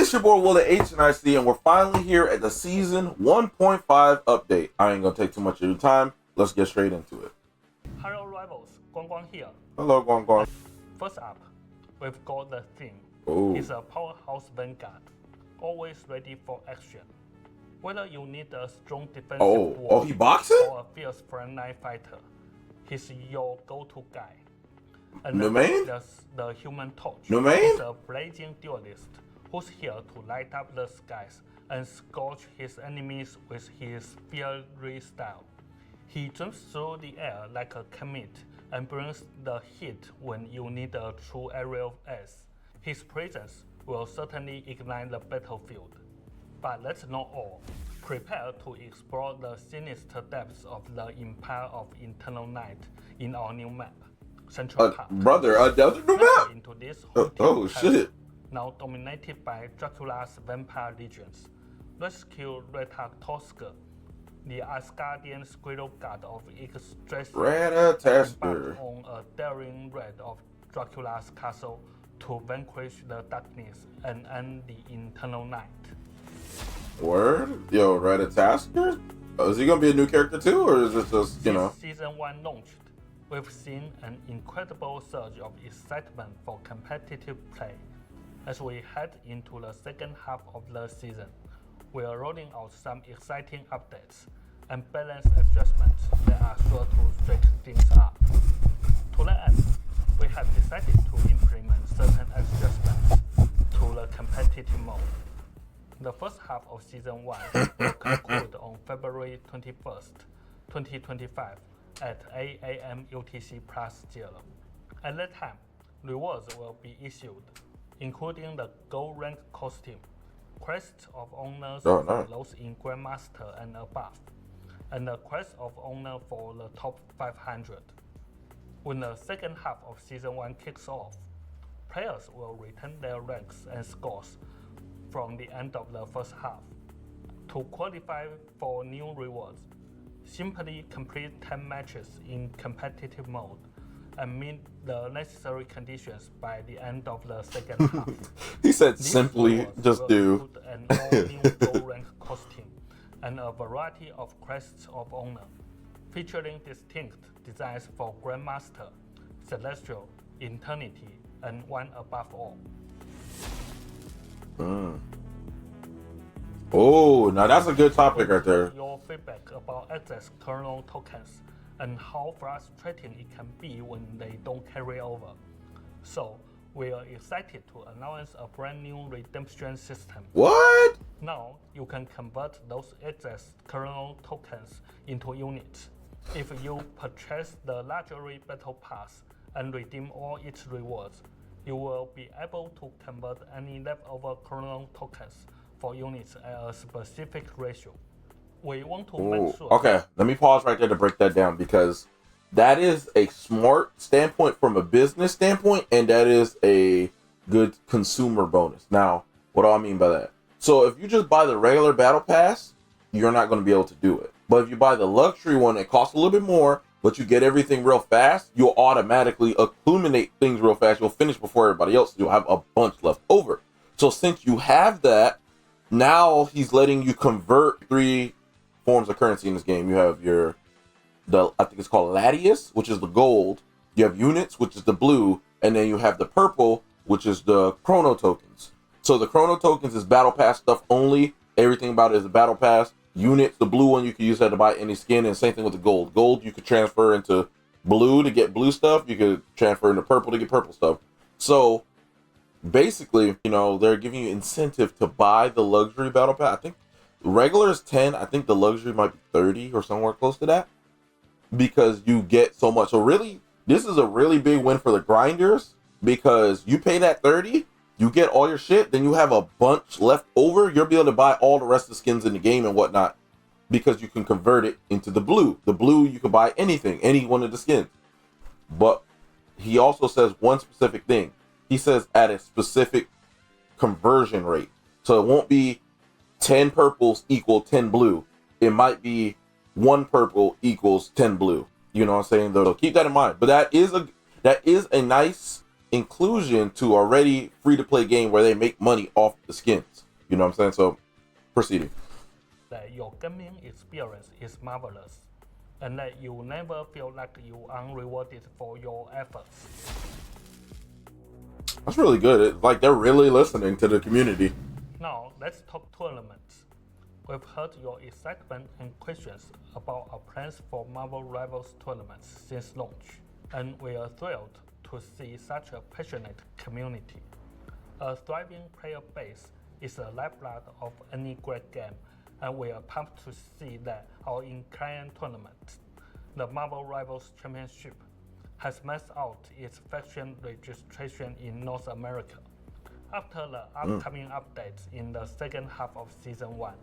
It's your boy Willa HNIC, and we're finally here at the season 1.5 update. I ain't gonna take too much of your time. Let's get straight into it. Hello rivals, Guang Guang here. Hello, Guang. First up, we've got the theme. Ooh. He's a powerhouse vanguard, always ready for action. Whether you need a strong defensive wall he boxing? or a fierce frontline fighter, he's your go-to guy. New main? There's the Human Torch. New main? He's a blazing duelist who's here to light up the skies and scorch his enemies with his fiery style. He jumps through the air like a comet and brings the heat when you need a true aerial ace. His presence will certainly ignite the battlefield. But that's not all. Prepare to explore the sinister depths of the Empire of Eternal Night in our new map, Central Park. Brother, another new map? Into this Shit. Now dominated by Dracula's vampire legions. Rescue Ratatoskr, the Asgardian squirrel god of Yggdrasil, Ratatoskr on a daring raid of Dracula's castle to vanquish the darkness and end the Eternal Night. Word? Yo, Ratatoskr? Is he gonna be a new character too, or is it just, you know? Since Season 1 launched, we've seen an incredible surge of excitement for competitive play. As we head into the second half of the season, we are rolling out some exciting updates and balanced adjustments that are sure to shake things up. To that end, we have decided to implement certain adjustments to the competitive mode. The first half of Season 1 will conclude on February 21st, 2025 at 8 a.m. UTC +0. At that time, rewards will be issued, including the gold rank costume, Crest of Honor for those in Grandmaster and above, and the Crest of Honor for the top 500. When the second half of Season 1 kicks off, players will return their ranks and scores from the end of the first half. To qualify for new rewards, simply complete 10 matches in competitive mode and meet the necessary conditions by the end of the second half. He said These simply just do. An all-new gold rank costume and a variety of crests of honor, featuring distinct designs for Grandmaster, Celestial, Eternity, and One Above All. Oh, now that's a good topic right there. Your feedback about access kernel tokens and how frustrating it can be when they don't carry over. So, we are excited to announce a brand new redemption system. What? Now, you can convert those access kernel tokens into units. If you purchase the Luxury Battle Pass and redeem all its rewards, you will be able to convert any leftover kernel tokens for units at a specific ratio. We want to make sure. Okay, let me pause right there to break that down, because that is a smart standpoint from a business standpoint, and that is a good consumer bonus. Now, what do I mean by that? So if you just buy the regular battle pass, you're not going to be able to do it. But if you buy the luxury one, it costs a little bit more, but you get everything real fast, you'll automatically accumulate things real fast. You'll finish before everybody else. You'll have a bunch left over. So since you have that, now he's letting you convert 3 forms of currency in this game. You have I think it's called Latius, which is the gold. You have units, which is the blue, and then you have the purple, which is the chrono tokens. So the chrono tokens is battle pass stuff only. Everything about it is a battle pass. Units, the blue one, you can use that to buy any skin, and same thing with the gold. Gold, you could transfer into blue to get blue stuff. You could transfer into purple to get purple stuff. So basically, you know, they're giving you incentive to buy the luxury battle pass. I think regular is 10. I think the luxury might be 30 or somewhere close to that, because you get so much. So really, this is a really big win for the grinders, because you pay that 30, you get all your shit, then you have a bunch left over. You'll be able to buy all the rest of the skins in the game and whatnot, because you can convert it into the blue. The blue, you can buy anything, any one of the skins. But he also says one specific thing. He says at a specific conversion rate. So it won't be 10 purples equal 10 blue. It might be 1 purple equals 10 blue. You know what I'm saying? Though, keep that in mind. But that is a nice inclusion to already free-to-play game where they make money off the skins. You know what I'm saying? So, proceeding. That your gaming experience is marvelous, and that you never feel like you are unrewarded for your efforts. That's really good. It's like they're really listening to the community. Now, let's talk tournaments. We've heard your excitement and questions about our plans for Marvel Rivals tournaments since launch, and we are thrilled to see such a passionate community. A thriving player base is the lifeblood of any great game, and we are pumped to see that our in-client tournament, the Marvel Rivals Championship, has maxed out its faction registration in North America. After the upcoming updates in the second half of Season 1,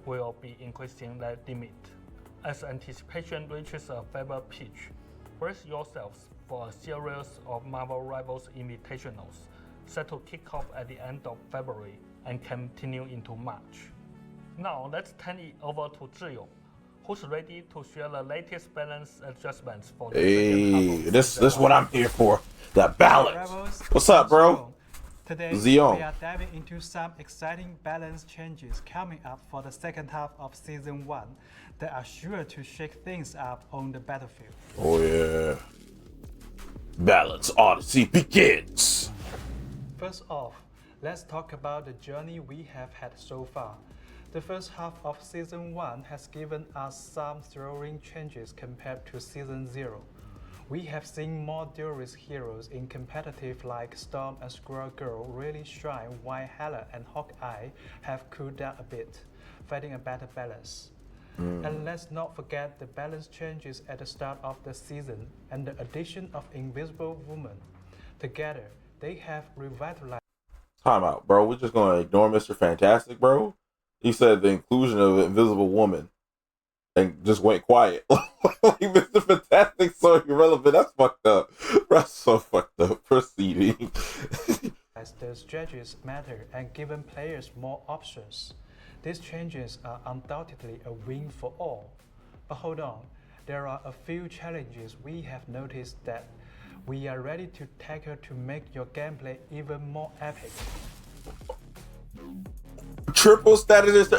we'll be increasing that limit. As anticipation reaches a fever pitch, brace yourselves for a series of Marvel Rivals Invitationals set to kick off at the end of February and continue into March. Now let's turn it over to Zhiyong, who's ready to share the latest balance adjustments for the second half of This Season is what 1. I'm here for. That balance. Rebels, What's up, bro? Today, Zion. we are diving into some exciting balance changes coming up for the second half of Season 1 that are sure to shake things up on the battlefield. Oh yeah. Balance Odyssey begins. First off, let's talk about the journey we have had so far. The first half of Season 1 has given us some thrilling changes compared to Season 0. We have seen more duelist heroes in competitive like Storm and Squirrel Girl really shine, while Hela and Hawkeye have cooled down a bit, finding a better balance. And let's not forget the balance changes at the start of the season and the addition of Invisible Woman. Together, they have revitalized. Time out, bro. We're just gonna ignore Mr. Fantastic, bro. He said the inclusion of an Invisible Woman and just went quiet. Like Mr. Fantastic so irrelevant. That's fucked up. That's so fucked up. Proceeding. As the strategies matter and given players more options. These changes are undoubtedly a win for all. But hold on, there are a few challenges we have noticed that we are ready to tackle to make your gameplay even more epic. Triple status.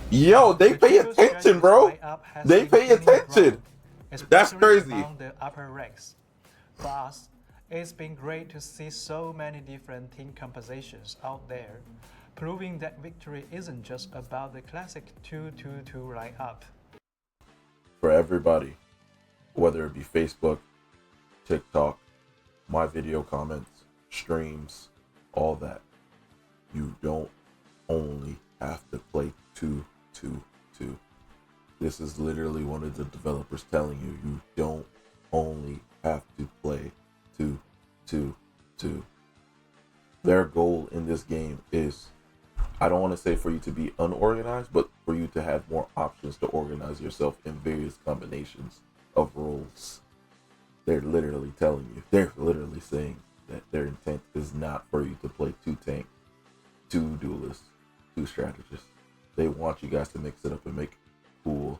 Yo, they The pay triple attention, strategies bro. lineup has They been pay gaining attention. ground, That's especially crazy. among the upper ranks. For us, it's been great to see so many different team compositions out there, proving that victory isn't just about the classic 2-2-2 lineup. For everybody, whether it be Facebook, TikTok, my video comments, streams, all that, you don't only have to play 2-2-2. This is literally one of the developers telling you don't only have to play 2-2-2. Their goal in this game is, I don't want to say for you to be unorganized, but for you to have more options to organize yourself in various combinations of roles. They're literally telling you, they're literally saying that their intent is not for you to play 2 tank, 2 duelists, 2 strategists. They want you guys to mix it up and make cool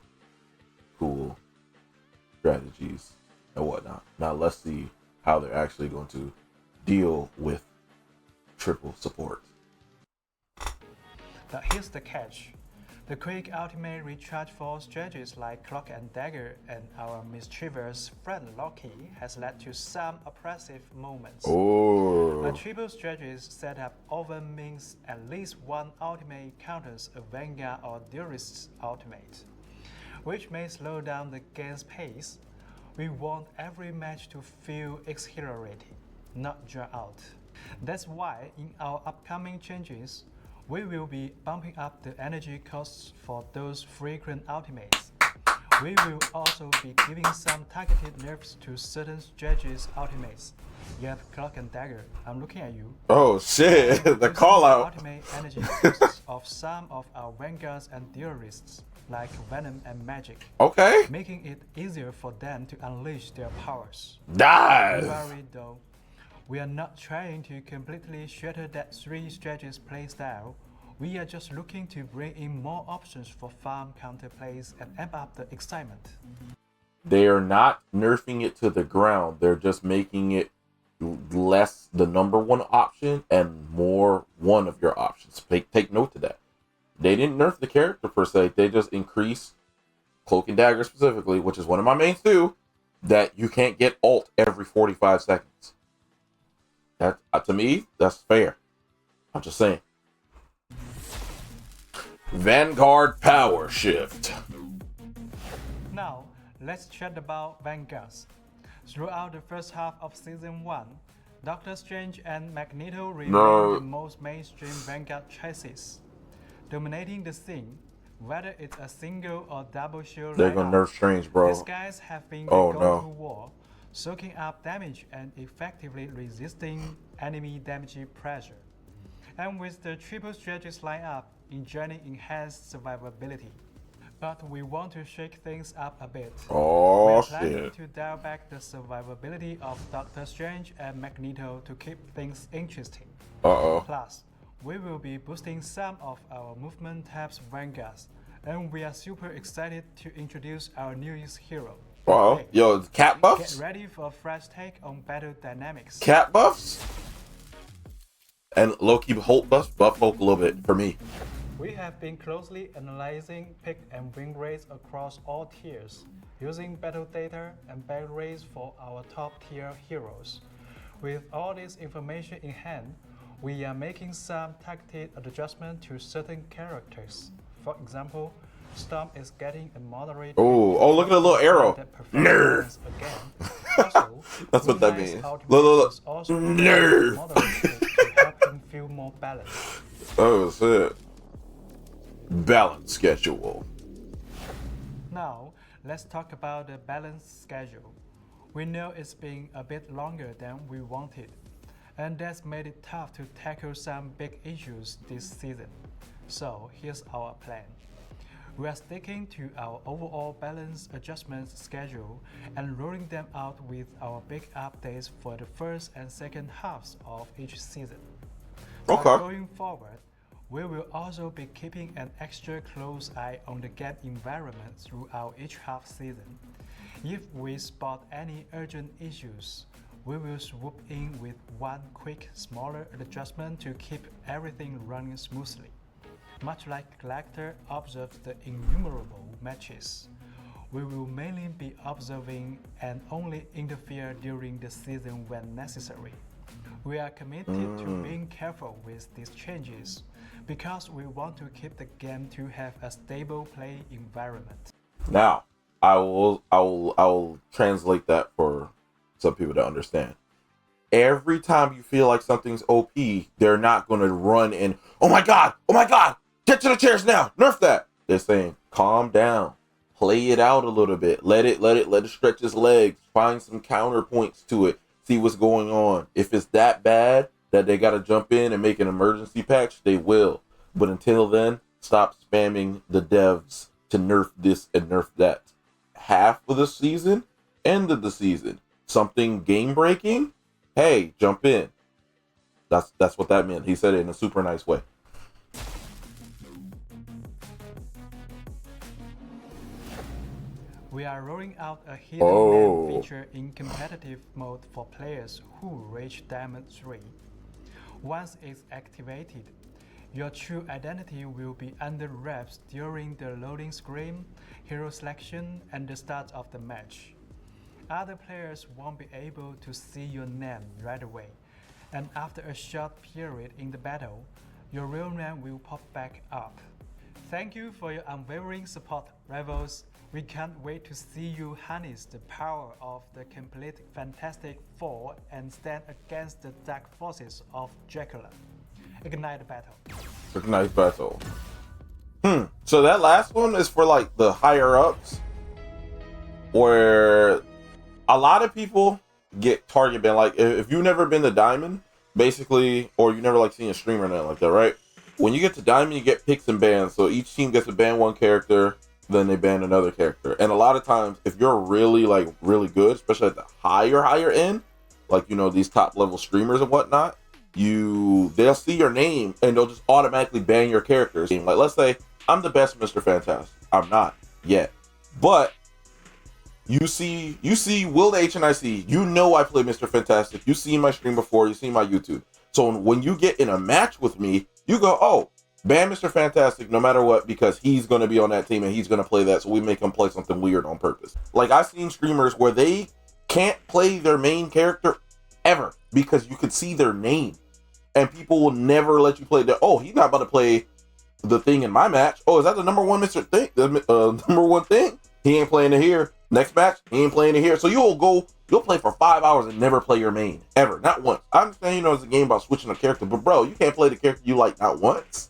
strategies and whatnot. Now let's see how they're actually going to deal with triple support. But here's the catch. The quick ultimate recharge for strategies like Cloak and Dagger and our mischievous friend Loki has led to some oppressive moments. Oh, A triple strategy setup often means at least one ultimate counters a Vanguard or Duelist's ultimate, which may slow down the game's pace. We want every match to feel exhilarating, not drawn out. That's why in our upcoming changes, we will be bumping up the energy costs for those frequent ultimates. We will also be giving some targeted nerfs to certain strategies ultimates. You have Cloak and Dagger, I'm looking at you. oh shit! The call out. Ultimate energy costs of some of our Vanguards and Duelists, like Venom and Magic, Okay, making it easier for them to unleash their powers. dive. Don't worry though, we are not trying to completely shatter that 3 strategies playstyle. We are just looking to bring in more options for farm counterplays and amp up the excitement. They are not nerfing it to the ground. They're just making it less the number one option and more one of your options. Take note of that. They didn't nerf the character per se. They just increased Cloak and Dagger specifically, which is one of my mains too, that you can't get ult every 45 seconds. That to me, that's fair. I'm just saying. Vanguard power shift. Now, let's chat about Vanguards. Throughout the first half of Season 1, Doctor Strange and Magneto remain the most mainstream Vanguard chassis, dominating the scene. Whether it's a single or double shield They're gonna nerf Strange, bro. these guys have been the Oh, go-to no. war, soaking up damage and effectively resisting enemy damage pressure. And with the triple strategies lineup, enjoying enhanced survivability. But we want to shake things up a bit. We Oh, are planning shit. to dial back the survivability of Doctor Strange and Magneto to keep things interesting. Uh-oh. Plus, we will be boosting some of our movement tabs Vanguards, and we are super excited to introduce our newest hero. Wow. Hey, Yo, cat get buffs? ready for a fresh take on battle dynamics. Cat buffs? And low-key Hulk buffs? Buff Hulk a little bit for me. We have been closely analyzing pick and win rates across all tiers, using battle data and battle rates for our top tier heroes. With all this information in hand, we are making some targeted adjustments to certain characters. For example, Storm is getting a moderate. Oh, look at the little arrow. Nerf. Again. Also, That's what that Moon Knight's means. ultimate Look. is also Nerf. moderated to help him feel more balanced. Oh, shit. Balance schedule. Now, let's talk about the balanced schedule. We know it's been a bit longer than we wanted, and that's made it tough to tackle some big issues this season. So here's our plan. We are sticking to our overall balance adjustment schedule and rolling them out with our big updates for the first and second halves of each season. But Okay. going forward, we will also be keeping an extra close eye on the game environment throughout each half season. If we spot any urgent issues, we will swoop in with one quick, smaller adjustment to keep everything running smoothly. Much like Galactor observed the innumerable matches, we will mainly be observing and only interfere during the season when necessary. We are committed to being careful with these changes because we want to keep the game to have a stable play environment. Now, I will translate that for some people to understand. Every time you feel like something's OP, they're not going to run and, oh my god, get to the chairs now, nerf that. They're saying, calm down, play it out a little bit, let it stretch its legs, find some counterpoints to it, see what's going on. If it's that bad that they got to jump in and make an emergency patch, they will. But until then, stop spamming the devs to nerf this and nerf that. Half of the season, end of the season, something game breaking, hey, jump in. That's what that meant. He said it in a super nice way. We are rolling out a hidden Oh. name feature in competitive mode for players who reach Diamond 3. Once it's activated, your true identity will be under wraps during the loading screen, hero selection, and the start of the match. Other players won't be able to see your name right away, and after a short period in the battle, your real name will pop back up. Thank you for your unwavering support, Rivals. We can't wait to see you harness the power of the complete Fantastic Four and stand against the dark forces of Dracula. Ignite the battle. Ignite battle. So that last one is for like the higher ups, where a lot of people get target banned. Like if you've never been to Diamond, basically, or you never like seen a streamer or nothing like that, right? When you get to Diamond, you get picks and bans. So each team gets to ban one character, then they ban another character. And a lot of times, if you're really good, especially at the higher end, like these top level streamers and whatnot, they'll see your name and they'll just automatically ban your characters. Like let's say I'm the best Mr. Fantastic. I'm not yet, but You see Will the HNIC. You know I play Mr. Fantastic. You see my stream before. You see my YouTube. So when you get in a match with me, you go, oh, ban Mr. Fantastic no matter what, because he's going to be on that team and he's going to play that. So we make him play something weird on purpose. Like, I've seen streamers where they can't play their main character ever because you could see their name. And people will never let you play that. Oh, he's not about to play the thing in my match. Oh, is that the number one Mr. Thing? The number one thing? He ain't playing it here. Next match, he ain't playing it here. So you'll play for 5 hours and never play your main. Ever. Not once. I understand, it's a game about switching a character, but bro, you can't play the character you like not once.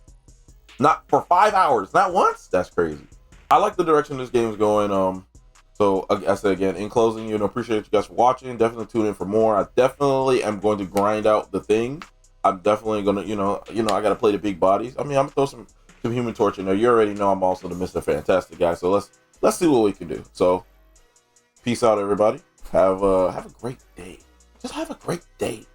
Not for 5 hours. Not once? That's crazy. I like the direction this game is going. So I said again, in closing, appreciate you guys for watching. Definitely tune in for more. I definitely am going to grind out the thing. I'm definitely gonna, I gotta play the big bodies. I mean, I'm gonna throw some Human Torch in there. You already know I'm also the Mr. Fantastic guy. So let's see what we can do. So peace out, everybody. Have a great day. Just have a great day.